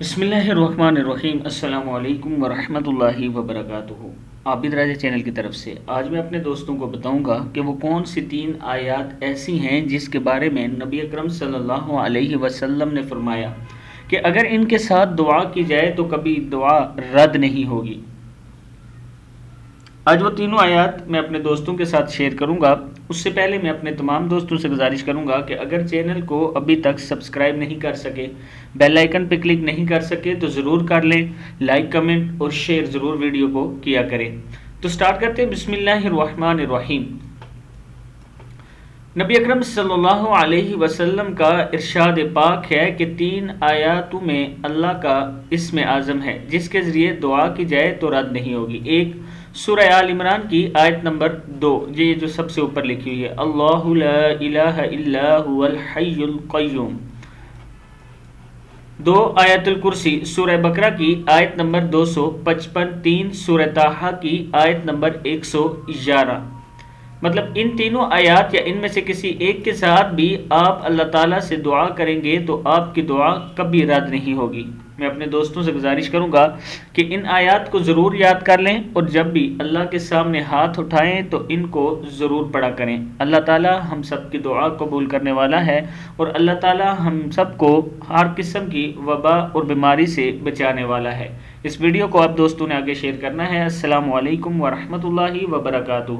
بسم اللہ الرحمن الرحیم۔ السلام علیکم ورحمۃ اللہ وبرکاتہ۔ عابد راجہ چینل کی طرف سے آج میں اپنے دوستوں کو بتاؤں گا کہ وہ کون سی 3 آیات ایسی ہیں جس کے بارے میں نبی اکرم صلی اللہ علیہ وسلم نے فرمایا کہ اگر ان کے ساتھ دعا کی جائے تو کبھی دعا رد نہیں ہوگی۔ آج وہ تینوں آیات میں اپنے دوستوں کے ساتھ شیئر کروں گا۔ اس سے پہلے میں اپنے تمام دوستوں سے گزارش کروں گا کہ اگر چینل کو ابھی تک سبسکرائب نہیں کر سکے، بیل آئیکن پہ کلک نہیں کر سکے تو ضرور کر لیں، لائک کمنٹ اور شیئر ضرور ویڈیو کو کیا کریں۔ تو سٹارٹ کرتے ہیں۔ بسم اللہ الرحمن الرحیم۔ نبی اکرم صلی اللہ علیہ وسلم کا ارشاد پاک ہے کہ 3 آیاتوں میں اللہ کا اسم اعظم ہے جس کے ذریعے دعا کی جائے تو رد نہیں ہوگی۔ ایک سورہ آل عمران کی آیت نمبر 2، یہ جو سب سے اوپر لکھی ہوئی ہے، اللہ لا الہ الا هو الحی القیوم۔ 2 آیت الکرسی سورہ بقرہ کی آیت نمبر 255۔ 3 سورہ طٰہٰ کی آیت نمبر 111۔ مطلب ان تینوں آیات یا ان میں سے کسی ایک کے ساتھ بھی آپ اللہ تعالیٰ سے دعا کریں گے تو آپ کی دعا کبھی رد نہیں ہوگی۔ میں اپنے دوستوں سے گزارش کروں گا کہ ان آیات کو ضرور یاد کر لیں اور جب بھی اللہ کے سامنے ہاتھ اٹھائیں تو ان کو ضرور پڑھا کریں۔ اللہ تعالیٰ ہم سب کی دعا قبول کرنے والا ہے اور اللہ تعالیٰ ہم سب کو ہر قسم کی وبا اور بیماری سے بچانے والا ہے۔ اس ویڈیو کو آپ دوستوں نے آگے شیئر کرنا ہے۔ السلام علیکم ورحمۃ اللہ وبرکاتہ۔